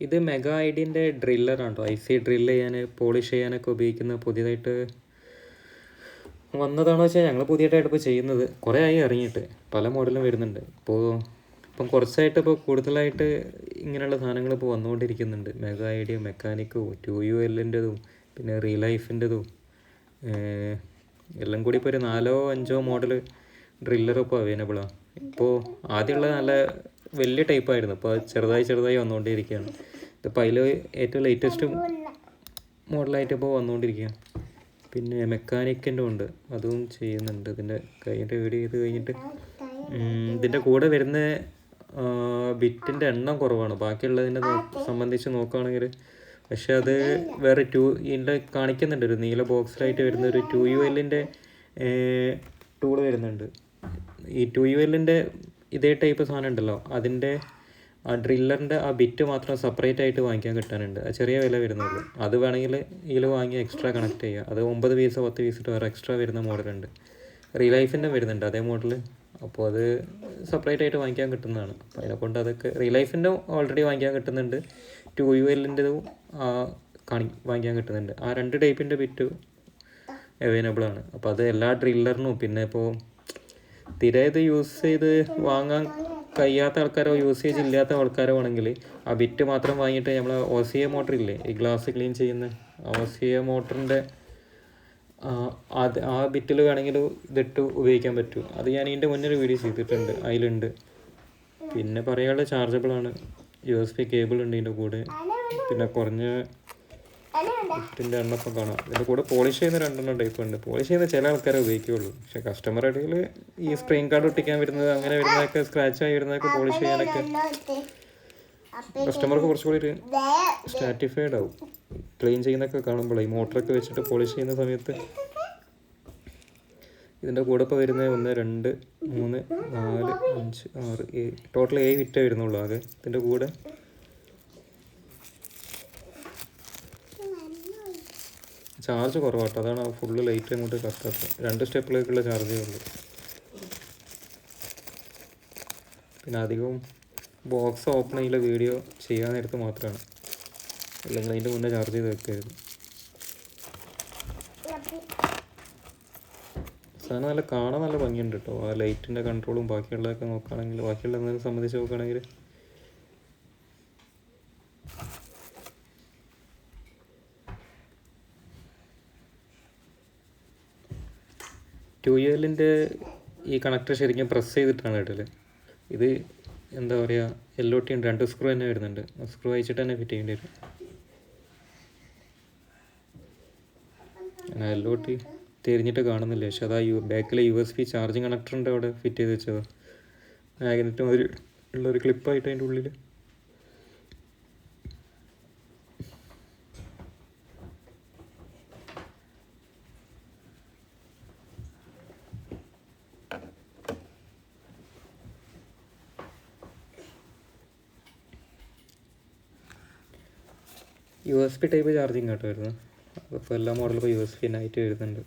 ഇത് മെഗാ ഐഡിൻ്റെ ഡ്രില്ലറാണ് കേട്ടോ. IC drill ചെയ്യാൻ പോളിഷ് ചെയ്യാനൊക്കെ ഉപയോഗിക്കുന്ന പുതിയതായിട്ട് വന്നതാണോ വെച്ചാൽ ഞങ്ങൾ പുതിയതായിട്ട് ഇപ്പോൾ ചെയ്യുന്നത്. കുറേ ആയി ഇറങ്ങിയിട്ട് പല മോഡലും വരുന്നുണ്ട്. ഇപ്പം കുറച്ചായിട്ട് ഇപ്പോൾ കൂടുതലായിട്ട് ഇങ്ങനെയുള്ള സാധനങ്ങൾ ഇപ്പോൾ വന്നുകൊണ്ടിരിക്കുന്നുണ്ട്. മെഗാ ഐഡിയ മെക്കാനിക്കും 2ULൻ്റെതും പിന്നെ റീലൈഫിൻ്റെതും എല്ലാം കൂടി ഇപ്പോൾ ഒരു 4-5 മോഡൽ ഡ്രില്ലർ ഇപ്പോൾ അവൈലബിളാണ്. ഇപ്പോൾ ആദ്യമുള്ള നല്ല വലിയ ടൈപ്പായിരുന്നു, ഇപ്പോൾ ചെറുതായി വന്നുകൊണ്ടിരിക്കുകയാണ്. ഇതിപ്പോൾ അതിൽ ഏറ്റവും ലേറ്റസ്റ്റ് മോഡലായിട്ട് ഇപ്പോൾ വന്നുകൊണ്ടിരിക്കുകയാണ്. പിന്നെ മെക്കാനിക്കിൻ്റെ ഉണ്ട്, അതും ചെയ്യുന്നുണ്ട്. ഇതിൻ്റെ വീഡിയോ ചെയ്ത് കഴിഞ്ഞിട്ട് ഇതിൻ്റെ കൂടെ വരുന്ന ബിറ്റിൻ്റെ എണ്ണം കുറവാണ് ബാക്കിയുള്ളതിനെ സംബന്ധിച്ച് നോക്കുകയാണെങ്കിൽ. പക്ഷെ അത് വേറെ ഇതിൻ്റെ കാണിക്കുന്നുണ്ട്, ഒരു നീല ബോക്സിലായിട്ട് വരുന്ന ഒരു 2ULൻ്റെ ടൂള് വരുന്നുണ്ട്. ഈ 2ULൻ്റെ ഇതേ ടൈപ്പ് സാധനം ഉണ്ടല്ലോ, അതിൻ്റെ ആ ഡ്രില്ലറിൻ്റെ ആ ബിറ്റ് മാത്രം സെപ്പറേറ്റ് ആയിട്ട് വാങ്ങിക്കാൻ കിട്ടാനുണ്ട്. അത് ചെറിയ വില വരുന്നുള്ളൂ. അത് വേണമെങ്കിൽ ഇതിൽ വാങ്ങി എക്സ്ട്രാ കണക്ട് ചെയ്യുക. അത് 9 പീസോ 10 പീസിട്ട് വേറെ എക്സ്ട്രാ വരുന്ന മോഡലുണ്ട്. റീലൈഫിൻ്റെ വരുന്നുണ്ട് അതേ മോഡൽ. അപ്പോൾ അത് സെപ്പറേറ്റ് ആയിട്ട് വാങ്ങിക്കാൻ കിട്ടുന്നതാണ്. അപ്പോൾ അതിനെക്കൊണ്ട് അതൊക്കെ റീലൈഫിൻ്റെ ഓൾറെഡി വാങ്ങിക്കാൻ കിട്ടുന്നുണ്ട്, 2ULൻ്റെതും വാങ്ങിക്കാൻ കിട്ടുന്നുണ്ട്. ആ 2 ടൈപ്പിൻ്റെ ബിറ്റ് അവൈലബിളാണ്. അപ്പോൾ അത് എല്ലാ ഡ്രില്ലറിനും പിന്നെ ഇപ്പോൾ സ്ഥിരമായിട്ട് യൂസ് ചെയ്ത് വാങ്ങാൻ കഴിയാത്ത ആൾക്കാരോ യൂസേജ് ഇല്ലാത്ത ആൾക്കാരോ ആണെങ്കിൽ ആ ബിറ്റ് മാത്രം വാങ്ങിയിട്ട് നമ്മൾ OCA മോട്ടറില്ലേ, ഈ ഗ്ലാസ് ക്ലീൻ ചെയ്യുന്ന OCA മോട്ടറിൻ്റെ ആ ബിറ്റിൽ വേണമെങ്കിൽ ഇതിട്ട് ഉപയോഗിക്കാൻ പറ്റും. അത് ഞാൻ ഇതിൻ്റെ മുന്നേ ഒരു വീഡിയോ ചെയ്തിട്ടുണ്ട്, അതിലുണ്ട്. പിന്നെ പറയാനുള്ള ചാർജബിളാണ്, USB കേബിൾ ഉണ്ട് ഇതിൻ്റെ കൂടെ. പിന്നെ കുറഞ്ഞ ബിറ്റിൻ്റെ എണ്ണപ്പം കാണാം. ഇതിൻ്റെ കൂടെ പോളിഷ് ചെയ്യുന്ന 2 ടൈപ്പ് ഉണ്ട്. പോളിഷ് ചെയ്യുന്ന ചില ആൾക്കാരെ ഉപയോഗിക്കുകയുള്ളൂ. പക്ഷേ കസ്റ്റമർ ഇടയിൽ ഈ സ്ക്രീൻ കാർഡ് ഒട്ടിക്കാൻ വരുന്നത് അങ്ങനെ വരുന്നതൊക്കെ സ്ക്രാച്ചായി വരുന്നതൊക്കെ പോളിഷ് ചെയ്യാനൊക്കെ കസ്റ്റമർക്ക് കുറച്ചുകൂടി ഒരു സാറ്റിസ്ഫൈഡ് ആവും. ക്ലീൻ ചെയ്യുന്നതൊക്കെ കാണുമ്പോൾ ഈ മോട്ടറൊക്കെ വെച്ചിട്ട് പോളിഷ് ചെയ്യുന്ന സമയത്ത്. ഇതിൻ്റെ കൂടെ ഇപ്പോൾ വരുന്നത് 1 2 3 4 5 6 7 ടോട്ടൽ 7 വിറ്റേ വരുന്നുള്ളൂ ആകെ. ഇതിൻ്റെ കൂടെ ചാർജ് കുറവാട്ടോ, അതാണ് ഫുള്ള് ലൈറ്റ് അങ്ങോട്ട് കത്താത്തത്. 2 സ്റ്റെപ്പിലേക്കുള്ള ചാർജേ ഉള്ളൂ. പിന്നെ അധികവും ബോക്സ് ഓപ്പൺ ചെയ്യുള്ള വീഡിയോ ചെയ്യാൻ നേരത്ത് മാത്രമാണ്, അല്ലെങ്കിൽ അതിൻ്റെ മുന്നേ ചാർജ് ചെയ്ത് വെക്കരുത്. സാധനം നല്ല കാണാൻ നല്ല ഭംഗിയുണ്ട് കേട്ടോ. ആ ലൈറ്റിൻ്റെ കൺട്രോളും ബാക്കിയുള്ളതൊക്കെ നോക്കുകയാണെങ്കിൽ, ബാക്കിയുള്ളതിനെ സംബന്ധിച്ച് നോക്കുകയാണെങ്കിൽ ULൻ്റെ ഈ കണക്ടർ ശരിക്കും പ്രസ് ചെയ്തിട്ടാണ് ഇടൽ. ഇത് എന്താ പറയുക, LOT ഉണ്ട്, 2 സ്ക്രൂ തന്നെ വരുന്നുണ്ട്. സ്ക്രൂ അയച്ചിട്ട് തന്നെ ഫിറ്റ് ചെയ്യേണ്ടി വരും. ഞാൻ LOT തിരിഞ്ഞിട്ട് കാണുന്നില്ല, പക്ഷെ അതാ ബാക്കിലെ USB ചാർജിങ് കണക്ടറിൻ്റെ അവിടെ ഫിറ്റ് ചെയ്ത് വെച്ചതാണ്. മാഗ്നറ്റ് മാതിരി ഉള്ളൊരു ക്ലിപ്പായിട്ട് അതിൻ്റെ ഉള്ളിൽ. USB ടൈപ്പ് ചാർജിങ് കേട്ടോ വരുന്നത്. അപ്പോൾ എല്ലാ മോഡലും ഇപ്പോൾ USB ആയിട്ട് വരുന്നുണ്ട്.